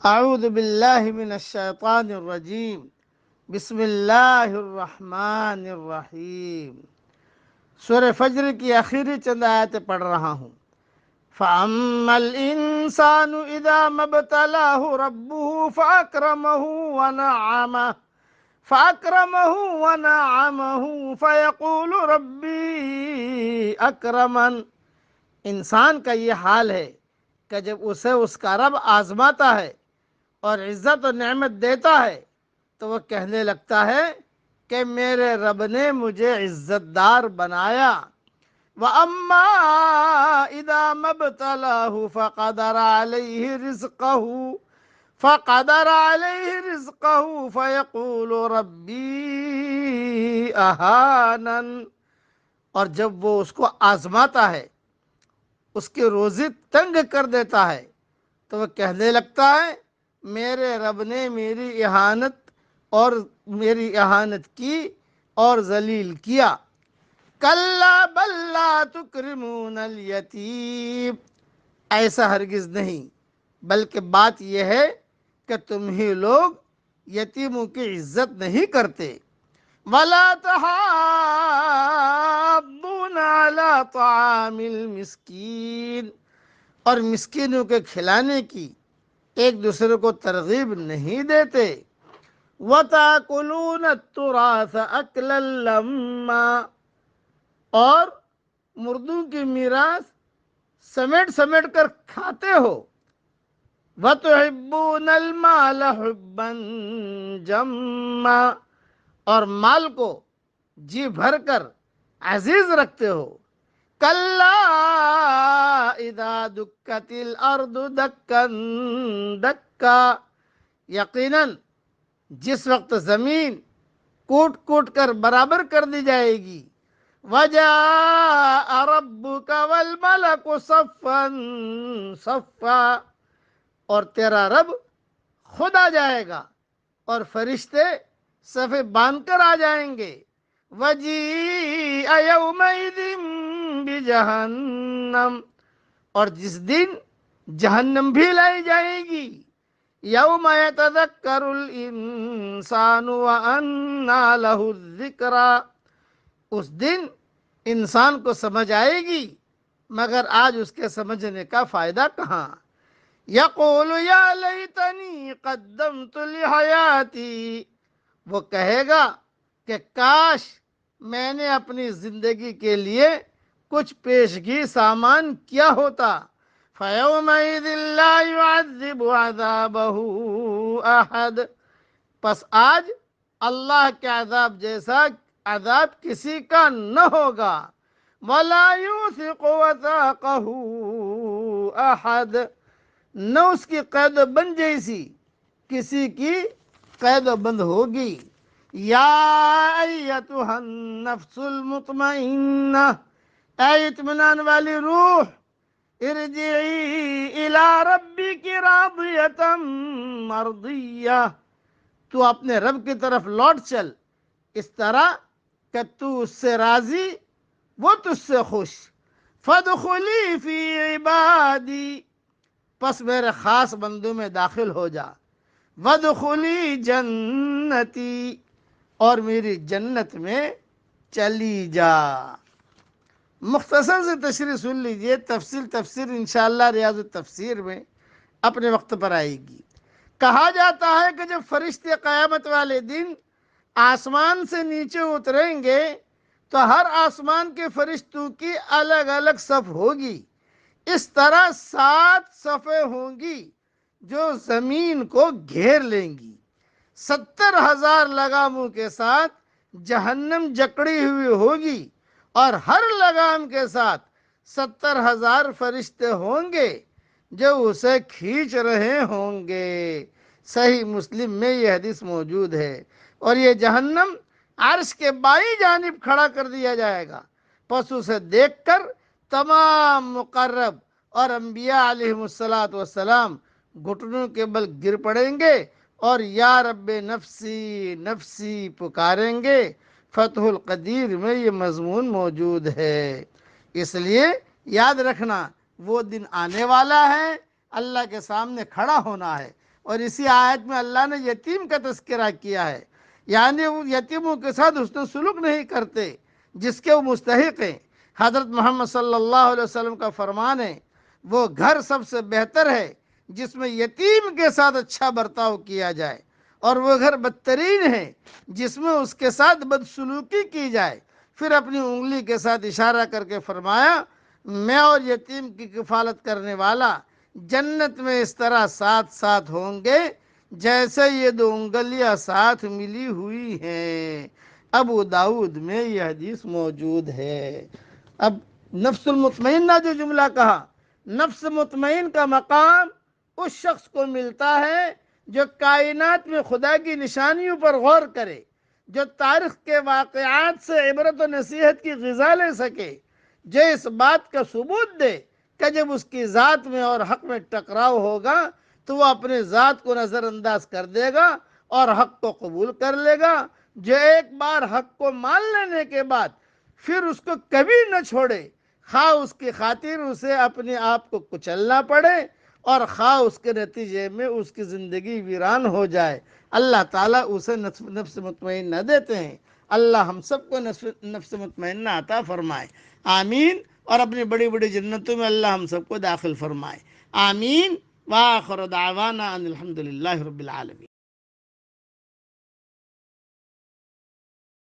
اعوذ باللہ من الشیطان الرجیم بسم اللہ الرحمن الرحیم۔ سورہ فجر کی آخری چند آیتیں پڑھ رہا ہوں۔ فَأَمَّا الْإِنسَانُ إِذَا مَا ابْتَلَاهُ رَبُّهُ فَأَكْرَمَهُ فَيَقُولُ رَبِّي أَكْرَمَنِ۔ انسان کا یہ حال ہے کہ جب اسے اس کا رب آزماتا ہے اور عزت و نعمت دیتا ہے تو وہ کہنے لگتا ہے کہ میرے رب نے مجھے عزت دار بنایا۔ وَأَمَّا إِذَا مَا ابْتَلَاهُ فَقَدَرَ عَلَيْهِ رِزْقَهُ فَيَقُولُ رَبِّي أَهَانَنِ۔ اور جب وہ اس کو آزماتا ہے، اس کی روزی تنگ کر دیتا ہے، تو وہ کہنے لگتا ہے میرے رب نے میری اہانت کی اور ذلیل کیا۔ کلا بل لا تکرمون الیتیم، ایسا ہرگز نہیں، بلکہ بات یہ ہے کہ تم ہی لوگ یتیموں کی عزت نہیں کرتے۔ ولا تحاضون علی طعام المسکین، اور مسکینوں کے کھلانے کی ایک دوسرے کو ترغیب نہیں دیتے۔ وَتَأْكُلُونَ التُّرَاثَ أَكْلًا لَمًّا، اور مردوں کی میراث سمیٹ سمیٹ کر کھاتے ہو۔ وَتُحِبُّونَ الْمَالَ حُبًّا جَمًّا، اور مال کو جی بھر کر عزیز رکھتے ہو۔ کَلَّا اِذَا دُکَّتِ الْأَرْضُ دَکًّا دَکًّا، یقیناً جس وقت زمین کوٹ کوٹ کر برابر کر دی جائے گی۔ وَجَاءَ رَبُّكَ وَالْمَلَكُ صَفًّا صَفًّا، اور تیرا رب خود آ جائے گا اور فرشتے صفیں باندھ کر آ جائیں گے۔ وَجِيءَ يَوْمَئِذٍ بِجَهَنَّمَ، اور جس دن جہنم بھی لائی جائے گی۔ یوم یتذکر الانسان وانى له الذکریٰ، اس دن انسان کو سمجھ آئے گی مگر آج اس کے سمجھنے کا فائدہ کہاں۔ یقول یا لیتنی قدمت لحیاتی، وہ کہے گا کہ کاش میں نے اپنی زندگی کے لیے کچھ پیشگی سامان کیا ہوتا۔ فَيَوْمَئِذٍ لَا يُعَذِّبُ عَذَابَهُ أَحَدٌ، پس آج اللہ کے عذاب جیسا عذاب کسی کا نہ ہوگا۔ وَلَا يُوثِقُ وَثَاقَهُ أَحَدٌ، نہ اس کی قید و بند جیسی کسی کی قید و بند ہوگی۔ یا ایتھا النفس المطمئنہ، اے اطمینان والی روح، ارجعی الی ربک راضیۃ مرضیہ، تو اپنے رب کی طرف لوٹ چل اس طرح کہ تو اس سے راضی، وہ تجھ سے خوش۔ فادخلی فی عبادی، پس میرے خاص بندوں میں داخل ہو جا۔ وادخلی جنتی، اور میری جنت میں چلی جا۔ مختصر سے تشریح سن لیجئے، تفسیر انشاءاللہ ریاض التفسیر میں اپنے وقت پر آئے گی۔ کہا جاتا ہے کہ جب فرشتے قیامت والے دن آسمان سے نیچے اتریں گے تو ہر آسمان کے فرشتوں کی الگ الگ صف ہوگی۔ اس طرح 7 صفیں ہوں گی جو زمین کو گھیر لیں گی۔ 70,000 لگاموں کے ساتھ جہنم جکڑی ہوئی ہوگی اور ہر لگام کے ساتھ 70,000 فرشتے ہوں گے جو اسے کھینچ رہے ہوں گے۔ صحیح مسلم میں یہ حدیث موجود ہے۔ اور یہ جہنم عرش کے بائیں جانب کھڑا کر دیا جائے گا، پس اسے دیکھ کر تمام مقرب اور انبیاء علیہم السلام گھٹنوں کے بل گر پڑیں گے اور یا رب نفسی نفسی پکاریں گے۔ فتح القدیر میں یہ مضمون موجود ہے۔ اس لیے یاد رکھنا وہ دن آنے والا ہے، اللہ کے سامنے کھڑا ہونا ہے اور اسی آیت میں اللہ نے یتیم کا تذکرہ کیا ہے، یعنی وہ یتیموں کے ساتھ حسن سلوک نہیں کرتے جس کے وہ مستحق ہیں۔ حضرت محمد صلی اللہ علیہ وسلم کا فرمان ہے، وہ گھر سب سے بہتر ہے جس میں یتیم کے ساتھ اچھا برتاؤ کیا جائے، اور وہ گھر بدترین ہے جس میں اس کے ساتھ بدسلوکی کی جائے۔ پھر اپنی انگلی کے ساتھ اشارہ کر کے فرمایا، میں اور یتیم کی کفالت کرنے والا جنت میں اس طرح ساتھ ساتھ ہوں گے جیسے یہ دو انگلیاں ساتھ ملی ہوئی ہیں۔ ابو داؤد میں یہ حدیث موجود ہے۔ اب نفس المطمئنہ جو جملہ کہا، نفس مطمئن کا مقام اس شخص کو ملتا ہے جو کائنات میں خدا کی نشانیوں پر غور کرے، جو تاریخ کے واقعات سے عبرت و نصیحت کی غذا لے سکے، جو اس بات کا ثبوت دے کہ جب اس کی ذات میں اور حق میں ٹکراؤ ہوگا تو وہ اپنے ذات کو نظر انداز کر دے گا اور حق کو قبول کر لے گا، جو ایک بار حق کو مان لینے کے بعد پھر اس کو کبھی نہ چھوڑے، خواہ اس کی خاطر اسے اپنے آپ کو کچلنا پڑے اور خواہ اس کے نتیجے میں اس کی زندگی ویران ہو جائے۔ اللہ تعالیٰ اسے نفس مطمئنہ دیتے ہیں۔ اللہ ہم سب کو نفس مطمئنہ عطا فرمائے، آمین، اور اپنی بڑی بڑی جنتوں میں اللہ ہم سب کو داخل فرمائے، آمین۔ وآخر دعوانا ان الحمد للہ رب العالمین۔